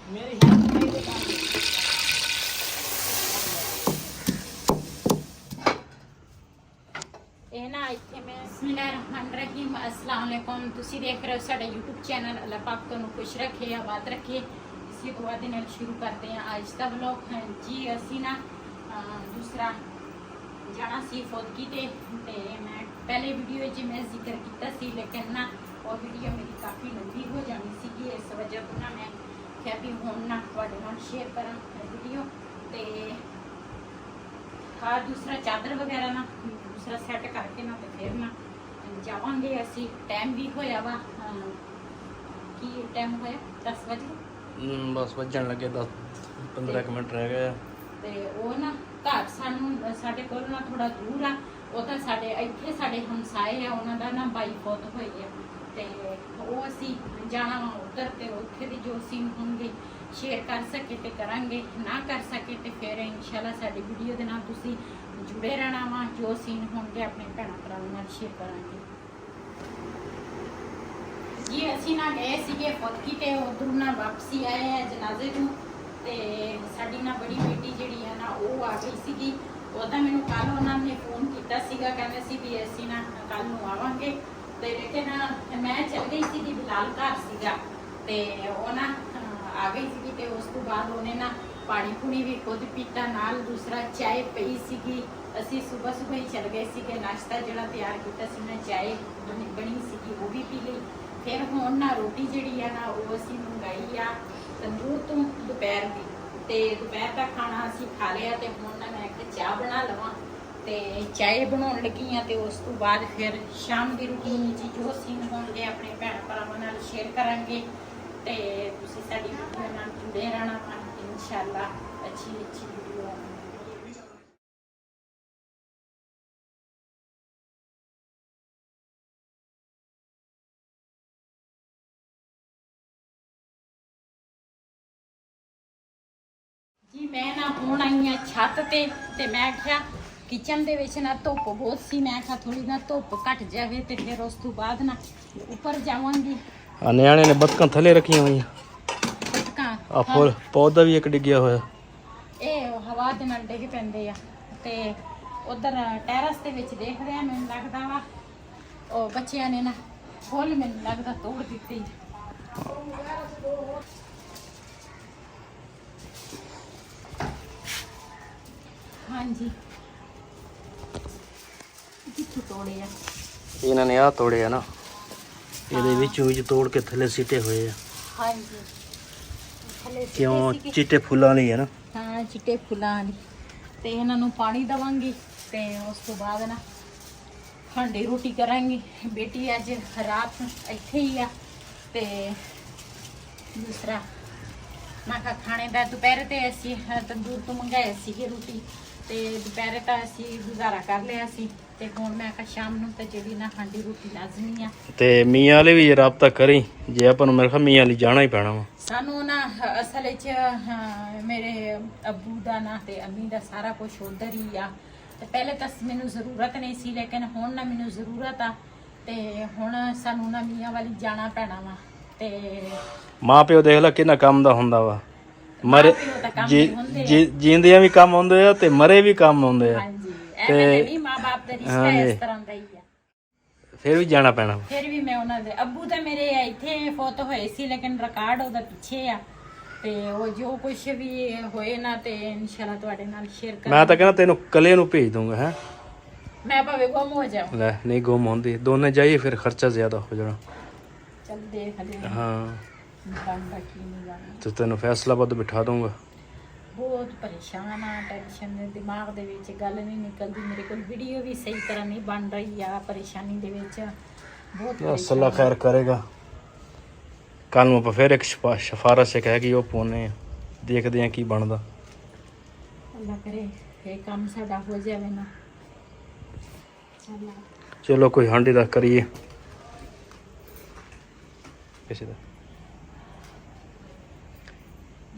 मेरे हिसाब से ਇਹ ਨਾ ਇੱਥੇ ਮੈਂ ਬਿਸਮਿल्लाहिर्रहमानिर्रहीम अस्सलाम वालेकुम ਤੁਸੀਂ ਦੇਖ ਰਹੇ ਹੋ ਸਾਡਾ YouTube ਚੈਨਲ ਅੱਲਾਹ ਪਾਕ ਤੁਹਾਨੂੰ ਖੁਸ਼ ਰੱਖੇ ਆਬਾਦ ਰੱਖੇ ਇਸੇ ਦੁਆ ਦੇ ਨਾਲ ਸ਼ੁਰੂ ਕਰਦੇ ਹਾਂ ਅੱਜ ਦਾ ਵਲੌਗ ਜੀ ਅਸੀਂ ਨਾ ਦੂਸਰਾ ਜਾਣਾ ਸੀ ਫੋਦਕੀ ਤੇ ਮੈਂ ਪਹਿਲੇ ਵੀਡੀਓ 'ਚ ਮੈਂ ਜ਼ਿਕਰ ਕੀਤਾ ਸੀ ਲੇਕਿਨ ਨਾ ਉਹ ਵੀਡੀਓ ਮੇਰੀ ਕਾਫੀ ਲੰਬੀ ਹੋ ਜਾਣੀ ਸੀਗੀ ਇਸ ਵਜ੍ਹਾ ਤੋਂ ਨਾ ਮੈਂ ਕਿਹਾ ਵੀ ਹੁਣ ਨਾ ਤੁਹਾਡੇ ਨਾਲ ਸ਼ੇਅਰ ਕਰਾਂ ਵੀਡੀਓ ਤੇ ਹਾਂ ਦੂਸਰਾ ਚਾਦਰ ਵਗੈਰਾ ਨਾ दूसरा सैट करके ना तो फिर ना जावांगे असी टाइम भी होया वा की टाइम होया 10 बजे बस वजन लगे 10-15 मिनट रह गए ते ਉਹ ਨਾ ਘਰ ਸਾਨੂੰ ਸਾਡੇ ਕੋਲ ਨਾ ਥੋੜਾ ਦੂਰ ਆ ਉਹ ਤਾਂ ਸਾਡੇ ਇੱਥੇ ਸਾਡੇ ਹਮਸਾਏ ਆ ਉਹਨਾਂ ਦਾ ਨਾ ਬਾਈ ਬਹੁਤ ਹੋਈ ਆ ਤੇ ਉਹ ਅਸੀਂ ਜਾਣਾ ਵਾ ਉੱਧਰ ਤੇ ਉੱਥੇ ਦੀ ਜੋ ਸੀਨ ਹੋਣਗੇ ਸ਼ੇਅਰ ਕਰ ਸਕੇ ਤੇ ਕਰਾਂਗੇ ਨਾ ਕਰ ਸਕੇ ਤੇ ਫਿਰ ਇਨਸ਼ਾਅੱਲਾ ਸਾਡੀ ਵੀਡੀਓ ਦੇ ਨਾਲ ਤੁਸੀਂ ਜੁੜੇ ਰਹਿਣਾ ਵਾ ਜੋ ਸੀਨ ਹੋਣਗੇ ਆਪਣੇ ਭੈਣਾਂ ਭਰਾਵਾਂ ਨਾਲ ਸ਼ੇਅਰ ਕਰਾਂਗੇ ਜੀ ਅਸੀਂ ਨਾ ਗਏ ਸੀਗੇ ਫੋਦਕੀ ਤੇ ਉਧਰੋਂ ਨਾ ਵਾਪਸੀ ਆਏ ਆ ਜਨਾਜ਼ੇ ਨੂੰ ਤੇ ਸਾਡੀ ਨਾ ਬੜੀ ਬੇਟੀ ਜਿਹੜੀ ਆ ਨਾ ਉਹ ਆ ਗਈ ਸੀਗੀ ਉਹਦਾ ਮੈਨੂੰ ਕੱਲ ਉਹਨਾਂ ਨੇ ਫੋਨ ਕੀਤਾ ਸੀਗਾ ਕਹਿੰਦੇ ਸੀ ਵੀ ਅਸੀਂ ਨਾ ਕੱਲ ਨੂੰ ਆਵਾਂਗੇ ਤੇ ਲੇਕਿਨ ਮੈਂ ਚੱਲ ਗਈ ਸੀਗੀ ਬਿਲਾਲ ਘਰ ਸੀਗਾ ਤੇ ਉਹ ਨਾ ਆ ਗਈ ਸੀਗੀ ਤੇ ਉਸ ਤੋਂ ਬਾਅਦ ਉਹਨੇ ਨਾ ਪਾਣੀ ਪੂਣੀ ਵੀ ਖੁਦ ਪੀਤਾ ਨਾਲ ਦੂਸਰਾ ਚਾय ਪਈ ਸੀਗੀ ਅਸੀਂ ਸਵੇਰ ਹੀ ਚੱਲ ਗਏ ਸੀਗੇ ਨਾਸ਼ਤਾ ਜਿਹੜਾ ਤਿਆਰ ਕੀਤਾ ਸੀ ਮੈਂ ਚਾय ਬਣੀ ਸੀਗੀ ਉਹ ਵੀ ਪੀ ਲਈ ਫਿਰ ਹੁਣ ਨਾ ਰੋਟੀ ਜਿਹੜੀ ਆ ਨਾ ਉਹ ਅਸੀਂ ਮੰਗਾਈ ਆ ਤੰਦੂਰ ਤੋਂ ਦੁਪਹਿਰ ਦੀ ਤੇ ਦੁਪਹਿਰ ਦਾ ਖਾਣਾ ਅਸੀਂ ਖਾ ਲਿਆ ਤੇ ਹੁਣ ਨਾ ਮੈਂ ਇੱਕ ਚਾਹ ਬਣਾ ਲਵਾਂ ਤੇ ਚਾय ਬਣਾਉਣ ਲੱਗੀ ਆ ਤੇ ਉਸ ਤੋਂ ਬਾਅਦ ਫਿਰ ਸ਼ਾਮ ਦੀ ਰੁਟੀਨ ਵਿੱਚ ਜੋ ਸੀਨ ਹੋਣਗੇ ਆਪਣੇ ਭੈਣ ਭਰਾਵਾਂ ਨਾਲ ਸ਼ੇਅਰ ਕਰਾਂਗੇ ਤੇ ਤੁਸੀਂ ਸਾਡੀ ਵੀਡੀਓ ਨਾਲ ਜੁੜੇ ਰਹਿਣਾ इंशाल्लाह अच्छी वीडियो जी मैं ना हुण आई हाँ छत ते मैं आख्या किचन दे विच ना धुप बहुत सी मैं आख्या थोड़ी ना धुप घट जाए तो फिर उस तो बाद ना ऊपर जावांगी ਨਿਆਣੇ ਨੇ ਬਤਕਾਂ ਥੱਲੇ ਰੱਖੀਆਂ ਹੋਈਆਂ बतकां ਆ ਫੁੱਲ ਪੌਦਾ ਵੀ ਇੱਕ ਡਿੱਗਿਆ ਹੋਇਆ ਇਹ ਹਵਾ ਦੇ ਨਾਲ ਡਿੱਗ ਪੈਂਦੇ ਆ ਤੇ ਉਧਰ ਟੈਰਸ ਦੇ ਵਿੱਚ ਦੇਖਦੇ ਆ ਮੈਨੂੰ ਲੱਗਦਾ ਵਾ ਉਹ ਬੱਚਿਆਂ ਨੇ ਨਾ ਫੁੱਲ ਮੈਨੂੰ ਲੱਗਦਾ ਤੋੜ ਦਿੱਤੇ ਹਾਂਜੀ ਕਿੱਥੇ ਤੋੜੇ ਆ ਇਹਨਾਂ ਨੇ ਆ ਤੋੜਿਆ ਨਾ ਇਹਦੇ ਵਿੱਚ ਤੋੜ ਕੇ ਥੱਲੇ ਸਿੱਟੇ ਹੋਏ ਆ ਹਾਂਜੀ ਥੱਲੇ ਕਿਉਂ ਚਿੱਟੇ ਫੁੱਲਾਂ ਲਈ ਹੈ ਨਾ ਹਾਂ ਚਿੱਟੇ ਫੁੱਲਾਂ ਵਾਲੀ ਤੇ ਇਹਨਾਂ ਨੂੰ ਪਾਣੀ ਦਵਾਂਗੀ ਤੇ ਉਸ ਤੋਂ ਬਾਅਦ ਨਾ ਹਾਂਡੀ ਰੋਟੀ ਕਰਾਂਗੇ ਬੇਟੀ ਅੱਜ ਰਾਤ ਇੱਥੇ ਹੀ ਆ ਤੇ ਦੂਸਰਾ ਮੈਂ ਕਿਹਾ ਖਾਣੇ ਦਾ ਦੁਪਹਿਰ ਤੇ ਅਸੀਂ ਤੰਦੂਰ ਤੋਂ ਮੰਗਾਇਆ ਸੀਗੀ ਰੋਟੀ ਤੇ ਦੁਪਹਿਰੇ ਤਾਂ ਅਸੀਂ ਗੁਜ਼ਾਰਾ ਕਰ ਲਿਆ ਸੀ ਤੇ ਹੁਣ ਮੈਂ ਕਿਹਾ ਸ਼ਾਮ ਨੂੰ ਤਾਂ ਜਿਹੜੀ ਨਾ ਹਾਂਡੀ ਰੋਟੀ ਲਾਜ਼ਮੀ ਆ ਤੇ ਮੀਆਂ ਵਾਲੇ ਵੀ ਰਾਬਤਾ ਕਰੀ ਜੇ ਆਪਾਂ ਨੂੰ ਮੇਰੇ ਖਿਆਲ ਮੀਆਂ ਵਾਲੀ ਜਾਣਾ ਹੀ ਪੈਣਾ ਵਾ ਸਾਨੂੰ ਨਾ ਅਸਲ ਵਿੱਚ ਮੇਰੇ ਅੱਬੂ ਦਾ ਨਾ ਤੇ ਅੰਮੀ ਦਾ ਸਾਰਾ ਕੁਝ ਉਧਰ ਹੀ ਆ ਤੇ ਪਹਿਲੇ ਤਾਂ ਮੈਨੂੰ ਜ਼ਰੂਰਤ ਨਹੀਂ ਸੀ ਲੇਕਿਨ ਹੁਣ ਨਾ ਮੈਨੂੰ ਜ਼ਰੂਰਤ ਆ ਤੇ ਹੁਣ ਸਾਨੂੰ ਨਾ ਮੀਆਂ ਵਾਲੀ ਜਾਣਾ ਪੈਣਾ ਵਾ ਤੇ ਮਾਂ ਪਿਓ ਦੇਖ ਲੈ ਕਿੰਨਾ ਕੰਮ ਦਾ ਹੁੰਦਾ ਵਾ ਮਰੇ ਜੀਂਦਿਆਂ ਵੀ ਕੰਮ ਆਉਂਦੇ ਆ ਤੇ ਮਰੇ ਵੀ ਕੰਮ ਆਉਂਦੇ ਆ ਹਾਂਜੀ ਐਵੇਂ ਨਹੀਂ ਮਾਂ-ਬਾਪ ਦਾ ਰਿਸ਼ਤਾ ਇਸ ਤਰ੍ਹਾਂ ਦਾ ਹੀ ਆ ਫਿਰ ਵੀ ਜਾਣਾ ਪੈਣਾ ਫਿਰ ਵੀ ਮੈਂ ਉਹਨਾਂ ਦੇ ਅੱਬੂ ਤਾਂ ਮੇਰੇ ਇੱਥੇ ਫੌਤ ਹੋਏ ਸੀ ਲੇਕਿਨ ਰਿਕਾਰਡ ਉਹਦਾ ਪਿੱਛੇ ਆ ਤੇ ਉਹ ਜੋ ਕੁਝ ਵੀ ਹੋਏ ਨਾ ਤੇ ਇਨਸ਼ਾਅੱਲਾ ਤੁਹਾਡੇ ਨਾਲ ਸ਼ੇਅਰ ਕਰਾਂਗੇ ਮੈਂ ਤਾਂ ਕਹਿੰਦਾ ਤੈਨੂੰ ਕੱਲੇ ਨੂੰ ਭੇਜ ਦੂੰਗਾ ਹੈ ਮੈਂ ਭਾਵੇਂ ਗੁੰਮ ਹੋ ਜਾਵਾਂ ਲੈ ਨਹੀਂ ਗੁੰਮ ਹੁੰਦੀ ਦੋਨੇ ਜਾਈਏ ਫਿਰ ਖਰਚਾ ਜ਼ਿਆਦਾ ਹੋ ਜਾਣਾ ਚੱਲ ਦੇਖਦੇ ਹਾਂ ਹਾਂ ਬਣਦਾ ਕੀ ਨਹੀਂ ਬਣਦਾ ਤੇ ਤੈਨੂੰ ਫੈਸਲਾਬਾਦ ਬਿਠਾ ਦੂੰਗਾ ਬਹੁਤ ਪਰੇਸ਼ਾਨ ਆ ਟੈਨਸ਼ਨ ਦੇ ਦਿਮਾਗ ਦੇ ਵਿੱਚ ਗੱਲ ਨਹੀਂ ਨਿਕਲਦੀ ਮੇਰੇ ਕੋਲ ਵੀਡੀਓ ਵੀ ਸਹੀ ਤਰ੍ਹਾਂ ਨਹੀਂ ਬਣ ਰਹੀ ਆ ਪਰੇਸ਼ਾਨੀ ਦੇ ਵਿੱਚ ਬਹੁਤ ਅੱਲਾ ਖੈਰ ਕਰੇਗਾ ਕੱਲ ਨੂੰ ਆਪਾਂ ਫਿਰ ਇੱਕ ਸਿਫਾਰਿਸ਼ ਕਹਿ ਗਈ ਉਹ ਪਾਉਨੇ ਆ ਦੇਖਦੇ ਆ ਕੀ ਬਣਦਾ ਅੱਲਾ ਕਰੇ ਇਹ ਕੰਮ ਸਾਡਾ ਹੋ ਜਾਵੇ ਨਾ ਚਲੋ ਕੋਈ ਹਾਂਡੀ ਦਾ ਕਰੀਏ ਕਿਸੇ ਦਾ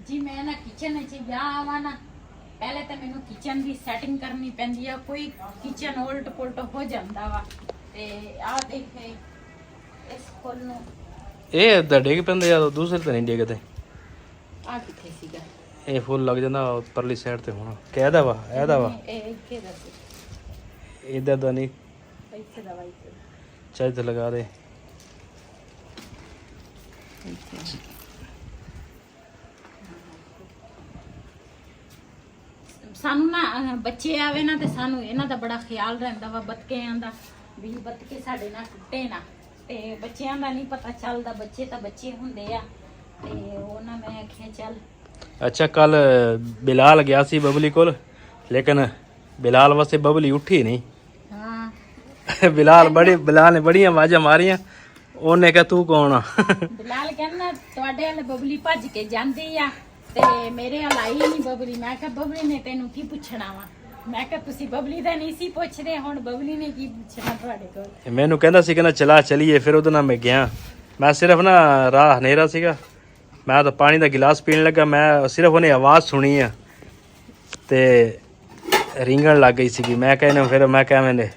ਜੀ ਮੈਂ ਨਾ ਕਿਚਨ ਵਿੱਚ ਜਾ ਆਵਾਂ ਨਾ ਪਹਿਲੇ ਤਾਂ ਮੈਨੂੰ ਕਿਚਨ ਦੀ ਸੈਟਿੰਗ ਕਰਨੀ ਪੈਂਦੀ ਆ ਕੋਈ ਕਿਚਨ ਉਲਟ ਪੁਲਟ ਹੋ ਜਾਂਦਾ ਵਾ ਤੇ ਆਹ ਦੇਖੇ ਇਸ ਕੋਲ ਨੂੰ ਇਹ ਏਦਾਂ ਡਿੱਗ ਪੈਂਦੇ ਆ ਦੂਸਰੇ ਤਾਂ ਨਹੀਂ ਡਿੱਗਦੇ ਆ ਕਿੱਥੇ ਸੀਗਾ? ਇਹ ਫੁੱਲ ਲੱਗ ਜਾਂਦਾ ਉੱਪਰਲੀ ਸਾਈਡ ਤੇ ਹੋਣਾ। ਕਿਹਦਾ ਵਾ? ਇਹਦਾ ਵਾ? ਇਹ ਇੱਥੇ ਦਾ ਸੀ। ਇਧਰ ਦਾ ਨਹੀਂ, ਇੱਥੇ ਦਾ ਵਾ, ਇੱਥੇ ਦਾ। ਚਾਹੇ ਤੇ ਲਗਾ ਦੇ। ਸਾਨੂੰ ਨਾ ਬੱਚੇ ਆਵੇ ਨਾ ਤੇ ਸਾਨੂੰ ਇਹਨਾਂ ਦਾ ਬੜਾ ਖਿਆਲ ਰਹਿੰਦਾ ਵਾ, ਬੱਤਕਿਆਂ ਦਾ ਵੀ ਬੱਤਕੇ ਸਾਡੇ ਨਾਲ ਟੁੱਟੇ ਨਾ। ਤੇ ਬੱਚਿਆਂ ਦਾ ਨਹੀਂ ਪਤਾ ਚੱਲਦਾ, ਬੱਚੇ ਤਾਂ ਬੱਚੇ ਹੁੰਦੇ ਆ। ਤੇ ਉਹ ਨਾ ਮੈਂ ਆਖਿਆ ਚੱਲ। ਅੱਛਾ, ਕੱਲ ਬਿਲਾਲ ਗਿਆ ਸੀ ਬਬਲੀ ਕੋਲ, ਲੇਕਿਨ ਬਿਲਾਲ ਵਾਸਤੇ ਬਬਲੀ ਉੱਠੀ ਨਹੀਂ। ਹਾਂ ਬਿਲਾਲ ਨੇ ਬੜੀਆਂ ਆਵਾਜ਼ਾਂ ਮਾਰੀਆਂ। ਉਹਨੇ ਕਿਹਾ ਤੂੰ ਕੌਣ ਆ? ਬਿਲਾਲ ਕਹਿੰਦਾ ਤੁਹਾਡੇ ਵੱਲ ਬਬਲੀ ਭੱਜ ਕੇ ਜਾਂਦੀ ਆ ਤੇ ਮੇਰੇ ਵੱਲ ਆਈ ਨਹੀਂ ਬਬਲੀ। ਮੈਂ ਕਿਹਾ ਬਬਲੀ ਨੇ ਤੈਨੂੰ ਕੀ ਪੁੱਛਣਾ ਵਾ? ਮੈਂ ਕਿਹਾ ਤੁਸੀਂ ਬਬਲੀ ਦਾ ਨਹੀਂ ਸੀ ਪੁੱਛਦੇ, ਹੁਣ ਬਬਲੀ ਨੇ ਕੀ ਪੁੱਛਣਾ ਤੁਹਾਡੇ ਕੋਲ? ਮੈਨੂੰ ਕਹਿੰਦਾ ਸੀ, ਕਹਿੰਦਾ ਚਲਾ ਚਲੀਏ। ਫਿਰ ਉਹਦੇ ਨਾਲ ਮੈਂ ਗਿਆ। ਮੈਂ ਸਿਰਫ ਨਾ ਰਾਹ ਹਨੇਰਾ ਸੀਗਾ, ਮੈਂ ਤਾਂ ਪਾਣੀ ਦਾ ਗਿਲਾਸ ਪੀਣ ਲੱਗਾ। ਮੈਂ ਸਿਰਫ ਉਹਨੇ ਆਵਾਜ਼ ਸੁਣੀ ਆ ਤੇ ਰਿੰਗਣ ਲੱਗ ਗਈ ਸੀਗੀ। ਮੈਂ ਕਹਿੰਦਾ ਫਿਰ ਮੈਂ ਕਿਹਾ ਮੈਨੇ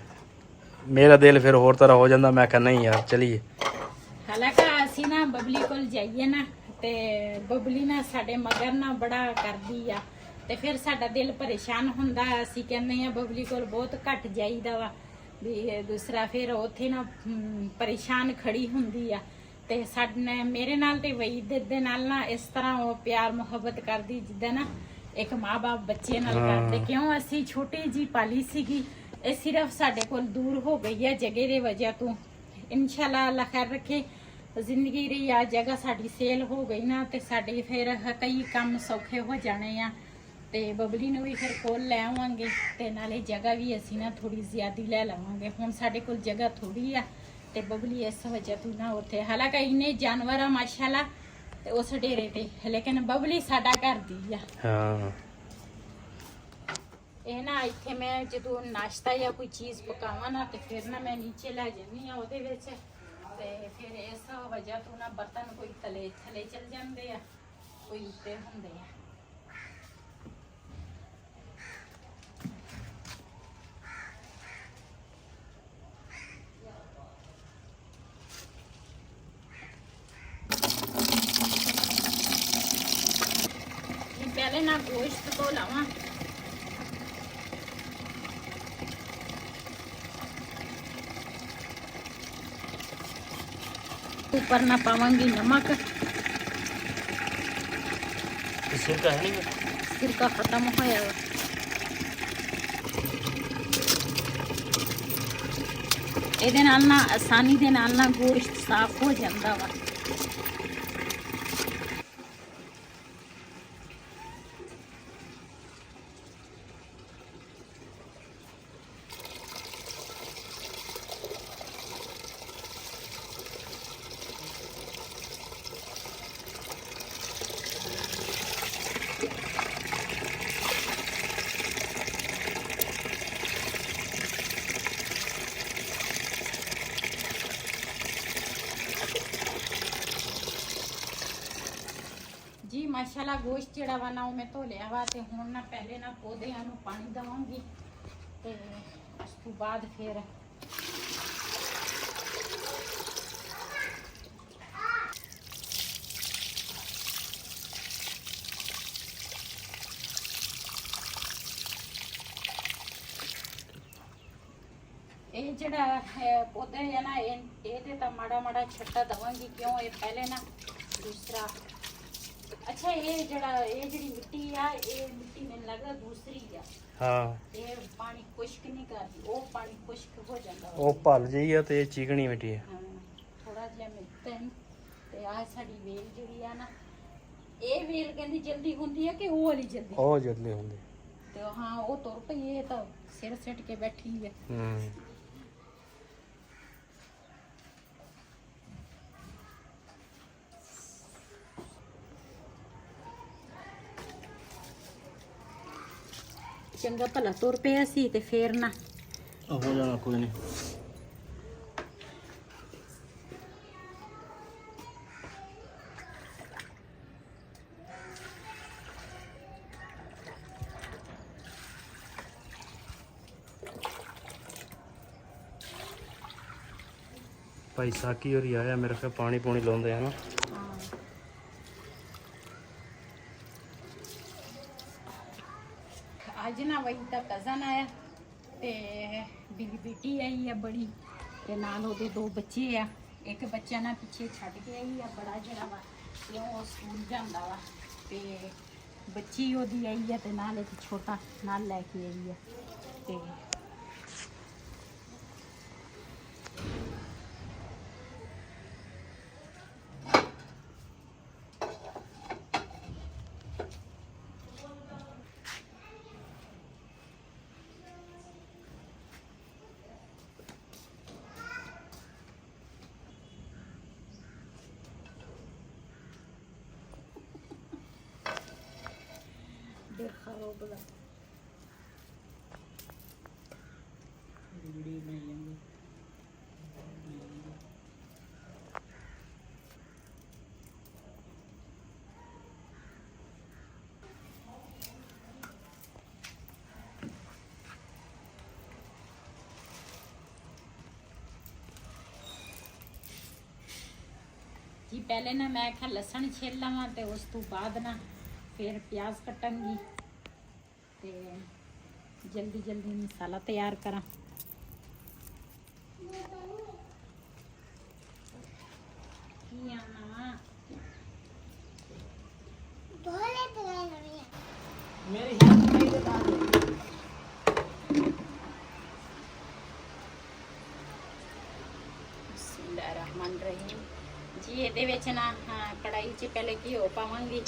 ਮੇਰਾ ਦਿਲ ਫਿਰ ਹੋਰ ਤਰ੍ਹਾਂ ਹੋ ਜਾਂਦਾ। ਮੈਂ ਕਿਹਾ ਨਹੀਂ ਯਾਰ ਚਲੀਏ। ਹਾਲਾਂਕਿ ਅਸੀਂ ਨਾ ਬਬਲੀ ਕੋਲ ਜਾਈਏ ਨਾ ਤੇ ਬਬਲੀ ਨਾ ਸਾਡੇ ਮਗਰ ਨਾ ਬੜਾ ਕਰਦੀ ਆ ਤੇ ਫਿਰ ਸਾਡਾ ਦਿਲ ਪਰੇਸ਼ਾਨ ਹੁੰਦਾ। ਅਸੀਂ ਕਹਿੰਦੇ ਆ ਬਬਲੀ ਕੋਲ ਬਹੁਤ ਘੱਟ ਜਾਈਦਾ ਵਾ ਵੀ ਦੂਸਰਾ ਫਿਰ ਉੱਥੇ ਨਾ ਪਰੇਸ਼ਾਨ ਖੜੀ ਹੁੰਦੀ ਆ। ਤੇ ਸਾਡੇ ਮੇਰੇ ਨਾਲ ਤੇ ਵਈਦ ਦੇ ਨਾਲ ਨਾ ਇਸ ਤਰ੍ਹਾਂ ਉਹ ਪਿਆਰ ਮੁਹੱਬਤ ਕਰਦੀ ਜਿੱਦਾਂ ਨਾ ਇੱਕ ਮਾਂ-ਬਾਪ ਬੱਚੇ ਨਾਲ ਕਰਦੇ। ਕਿਉਂ ਅਸੀਂ ਛੋਟੀ ਜੀ ਪਾਲੀ ਸੀਗੀ, ਇਹ ਸਿਰਫ ਸਾਡੇ ਕੋਲ ਦੂਰ ਹੋ ਗਈ ਹੈ ਜਗ੍ਹਾ ਦੀ ਵਜ੍ਹਾ ਤੋਂ। ਇਨਸ਼ਾਅੱਲਾ ਅੱਲਾ ਖੈਰ ਰੱਖੇ, ਜ਼ਿੰਦਗੀ ਰਹੀ ਆ ਜਗ੍ਹਾ ਸਾਡੀ ਸੇਲ ਹੋ ਗਈ ਨਾ ਤੇ ਸਾਡੇ ਫਿਰ ਕਈ ਕੰਮ ਸੌਖੇ ਹੋ ਜਾਣੇ ਆ ਤੇ ਬਬਲੀ ਨੂੰ ਵੀ ਫਿਰ ਕੋਲ ਲੈ ਆਵਾਂਗੇ ਤੇ ਨਾਲੇ ਜਗ੍ਹਾ ਵੀ ਅਸੀਂ ਨਾ ਥੋੜੀ ਜ਼ਿਆਦੀ ਲੈ ਲਵਾਂਗੇ। ਹੁਣ ਸਾਡੇ ਕੋਲ ਜਗ੍ਹਾ ਥੋੜੀ ਆ ਤੇ ਬਬਲੀ ਇਸ ਵਜ੍ਹਾ ਤੋਂ ਨਾ ਉੱਥੇ, ਹਾਲਾਂਕਿ ਇੰਨੇ ਜਾਨਵਰ ਆ ਮਾਸ਼ਾਅੱਲਾ ਤੇ ਉਸ ਡੇਰੇ ਤੇ, ਲੇਕਿਨ ਬਬਲੀ ਸਾਡਾ ਘਰ ਦੀ ਆ। ਹਾਂ, ਇਹ ਨਾ ਇੱਥੇ ਮੈਂ ਜਦੋਂ ਨਾਸ਼ਤਾ ਜਾਂ ਕੋਈ ਚੀਜ਼ ਪਕਾਵਾਂ ਨਾ ਤੇ ਫਿਰ ਨਾ ਮੈਂ ਨੀਚੇ ਲੈ ਜਾਂਦੀ ਆ ਉਹਦੇ ਵਿੱਚ ਤੇ ਫਿਰ ਇਸ ਵਜ੍ਹਾ ਤੋਂ ਨਾ ਬਰਤਨ ਕੋਈ ਥੱਲੇ ਚਲ ਜਾਂਦੇ ਆ, ਕੋਈ ਉੱਤੇ ਹੁੰਦੇ ਆ। पहले ना गोश्त तो लावा ऊपर ना पावांगी नमक। सिरका है नहीं? सिरका खत्म होया ਇਹਦੇ ਨਾਲ ਨਾ ਆਸਾਨੀ ਦੇ ਨਾਲ ਨਾ ਗੋਸ਼ਤ ਸਾਫ਼ ਹੋ ਜਾਂਦਾ ਵਾ। जी माशाल्लाह गोश्त ਜਿਹੜਾ ਵਾ ਨਾ ਉਹ ਮੈਂ ਧੋ ਲਿਆ ਵਾ ਤੇ ਹੁਣ ਨਾ ਪਹਿਲੇ ਨਾ ਪੌਦਿਆਂ ਨੂੰ ਪਾਣੀ ਦਵਾਂਗੀ ਤੇ ਉਸ ਤੋਂ ਬਾਅਦ ਫਿਰ ਇਹ ਜਿਹੜਾ ਹੈ ਪੌਦੇ ਹੈ ਨਾ ਇਹਦੇ ਤਾਂ ਮਾੜਾ ਮਾੜਾ ਛੱਟਾ ਦਵਾਂਗੀ। ਕਿਉਂ ਇਹ ਪਹਿਲੇ ਨਾ ਦੂਸਰਾ अच्छा ये ਜਿਹੜੀ ਮਿੱਟੀ ਆ ਇਹ ਮਿੱਟੀ ਮੈਨੂੰ ਲੱਗਦਾ ਦੂਸਰੀ ਆ। ਹਾਂ ਇਹ ਪਾਣੀ ਖੁਸ਼ਕ ਨਹੀਂ ਕਰਦੀ, ਉਹ ਪਾਣੀ ਖੁਸ਼ਕ ਹੋ ਜਾਂਦਾ ਉਹ ਭਲ ਜਿਹੀ ਆ ਤੇ ਚੀਕਣੀ ਮਿੱਟੀ ਆ। ਹਾਂ ਥੋੜਾ ਜਿਹਾ ਮਿੱਟੀ ਤੇ ਆ ਸਾਡੀ ਵੇਲ ਜਿਹੜੀ ਆ ਨਾ ਇਹ ਵੇਲ ਕਹਿੰਦੀ ਜਲਦੀ ਹੁੰਦੀ ਆ ਕਿ ਉਹ ਵਾਲੀ ਜਲਦੀ? ਉਹ ਜਲਦੀ ਹੁੰਦੀ ਤੇ ਹਾਂ ਉਹ ਤੁਰ ਪਈ ਇਹ ਤਾਂ ਸਿਰ ਸਿੱਟ ਕੇ ਬੈਠੀ ਹੈ। ਚੰਗਾ ਭਲਾ ਤੁਰ ਪਿਆ ਸੀ ਤੇ ਫੇਰ ਨਾ ਹੋ ਜਾਣਾ ਕੋਈ ਨਹੀਂ। ਭਾਈ ਸਾਕੀ ਹੋਰੀ ਆਇਆ ਮੇਰੇ ਕੋਲ ਪਾਣੀ ਪੂਣੀ ਲਾਉਂਦੇ ਹਨ। ਅੱਜ ਨਾ ਵਹੀ ਤਾਂ ਕਜ਼ਨ ਆਇਆ ਤੇ ਮੇਰੀ ਬੇਟੀ ਆਈ ਆ ਬੜੀ ਤੇ ਨਾਲ ਉਹਦੇ ਦੋ ਬੱਚੇ ਆ। ਇੱਕ ਬੱਚਾ ਨਾ ਪਿੱਛੇ ਛੱਡ ਕੇ ਆਈ ਆ ਬੜਾ ਜਿਹੜਾ ਵਾ ਤੇ ਉਹ ਸਕੂਲ ਜਾਂਦਾ ਵਾ ਤੇ ਬੱਚੀ ਉਹਦੀ ਆਈ ਆ ਤੇ ਨਾਲ ਇੱਕ ਛੋਟਾ ਨਾਲ ਲੈ ਕੇ ਆਈ ਆ ਤੇ देखा रो बड़ा जी पहले ना मैं आख्या लसन छील लवा तो उस तो बाद ना फिर प्याज कटांगी ते जल्दी जल्दी मसाला तैयार करा। बिस्मिल्लाहिर्रहमानिर्रहीम जी ਇਹਦੇ ਵਿੱਚ ਨਾ ਕੜਾਈ 'ਚ ਪਹਿਲੇ ਘਿਓ ਪਾਵਾਂਗੀ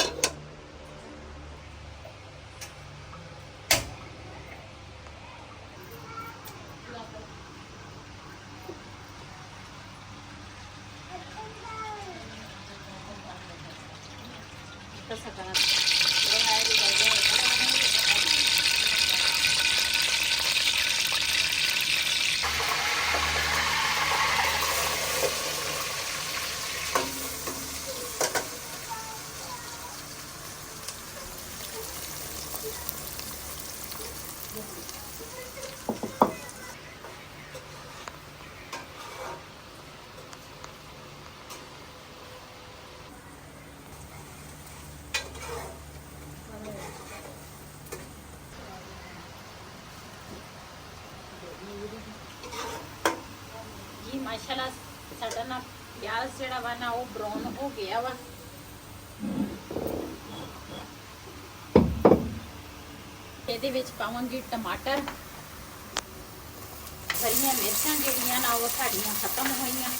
जी माशाल्लाह साडा ना प्याज जेड़ा वा ना वो ब्राउन हो गया वा ਇਹਦੇ ਵਿੱਚ ਪਾਵਾਂਗੀ ਟਮਾਟਰ ਹਰੀਆਂ ਮਿਰਚਾਂ ਜਿਹੜੀਆਂ ਨਾ ਉਹ ਸਾਡੀਆਂ ਖਤਮ ਹੋਈਆਂ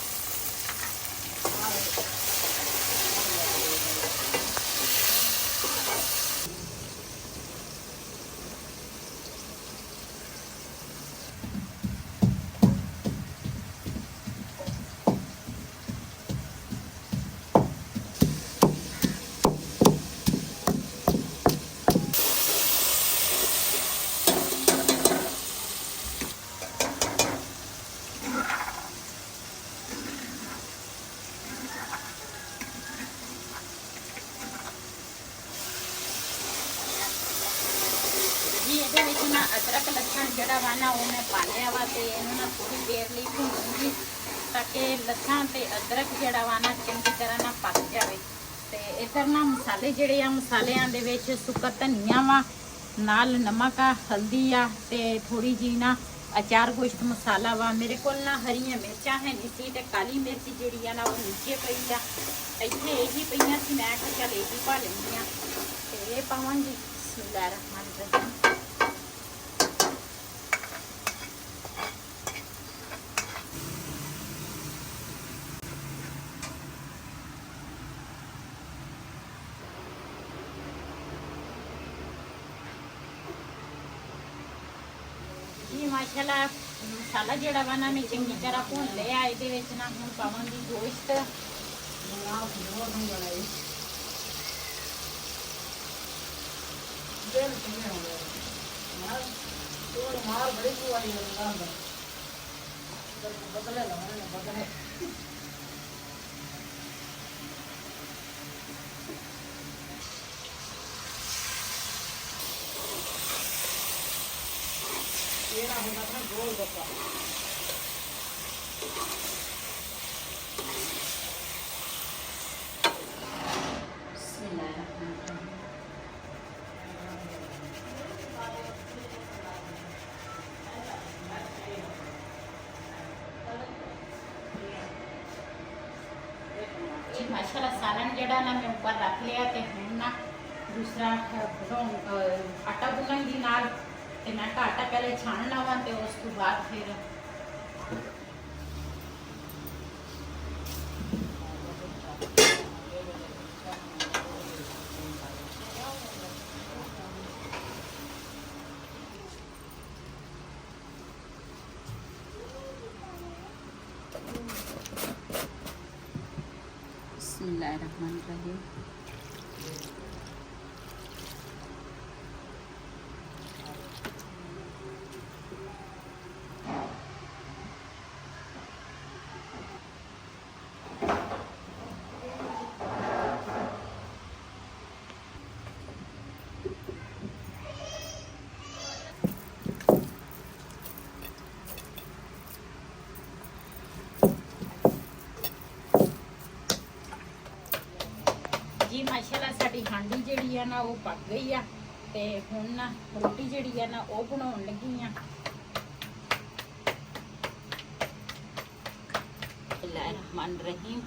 ਇਹਦੇ ਵਿੱਚ ਨਾ ਅਦਰਕ ਲਸਣ ਜਿਹੜਾ ਵਾ ਨਾ ਉਹ ਮੈਂ ਪਾ ਲਿਆ ਵਾ ਤੇ ਇਹਨੂੰ ਨਾ ਥੋੜੀ ਦੇਰ ਲਈ ਭੁੰਨੂੰਗੀ ਤਾਂ ਕਿ ਲਸਣ ਤੇ ਅਦਰਕ ਜਿਹੜਾ ਵਾ ਨਾ ਚੰਗੀ ਤਰ੍ਹਾਂ ਨਾ ਪੱਕ ਜਾਵੇ। ਤੇ ਇੱਧਰ ਨਾ ਮਸਾਲੇ ਜਿਹੜੇ ਆ ਮਸਾਲਿਆਂ ਦੇ ਵਿੱਚ ਸੁੱਕਾ ਧਨੀਆ ਵਾ ਨਾਲ ਨਮਕ ਆ ਹਲਦੀ ਆ ਤੇ ਥੋੜੀ ਜੀ ਨਾ ਅਚਾਰ ਗੋਸ਼ਤ ਮਸਾਲਾ ਵਾ। ਮੇਰੇ ਕੋਲ ਨਾ ਹਰੀਆਂ ਮਿਰਚਾਂ ਹੈ ਨਹੀਂ ਸੀ ਤੇ ਕਾਲੀ ਮਿਰਚ ਜਿਹੜੀ ਆ ਨਾ ਉਹ ਨੀਚੇ ਪਈ ਆ ਇੱਥੇ ਇਹੀ ਪਈਆਂ ਸੀ ਮੈਂ ਕਿਹਾ ਚੱਲ ਇਹੀ ਪਾ ਲੈਂਦੀ ਆ ਤੇ ਇਹ ਪਾਵਾਂਗੀ। ਬਿਸਮਿल्लाहिर्रहमानिर्रहीम जी माशाल्लाह मसाला ਜਿਹੜਾ ਵਾ ਨਾ ਮੈਂ ਚੰਗੀ ਤਰ੍ਹਾਂ ਭੁੰਨ ਲਿਆ। ਇਹਦੇ ਵਿੱਚ ਨਾ ਹੁਣ ਪਾਵਾਂਗੀ ਗੋਸ਼ਤ मार बड़ी वाली बदले बदले ये ना होगा ना गोल गप्पा ਮਾਸ਼ਾਅੱਲਾ ਸਾਲਨ ਜਿਹੜਾ ਨਾ ਮੈਂ ਉੱਪਰ ਰੱਖ ਲਿਆ ਤੇ ਹੁਣ ਨਾ ਦੂਸਰਾ ਆਟਾ ਗੁੰਨਣ ਦੀ ਨਾਲ ਤੇ ਮੈਂ ਕਿਹਾ ਆਟਾ ਪਹਿਲੇ ਛਾਣ ਲਵਾਂ ਤੇ ਉਸ ਤੋਂ ਬਾਅਦ ਫਿਰ बिस्मिल्लाहिर्रहमानिर्रहीम। जी माशाल्लाह साडी हांडी ਜਿਹੜੀ ਆ ਨਾ ਉਹ ਪੱਕ ਗਈ ਆ ਤੇ ਹੁਣ ਨਾ ਰੋਟੀ ਜਿਹੜੀ ਆ ਨਾ ਉਹ ਬਣਾਉਣ ਲੱਗੀ ਆ। बिस्मिल्लाहिर्रहमानिर्रहीम।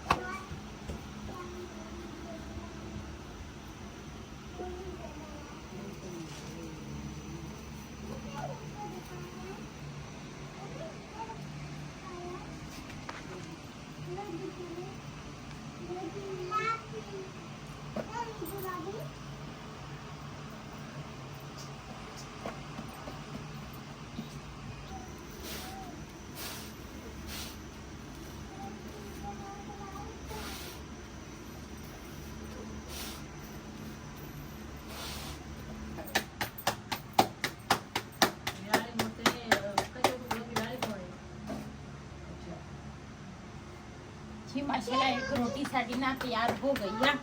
जी माशाल्लाह एक रोटी साडी ना तैयार हो गई है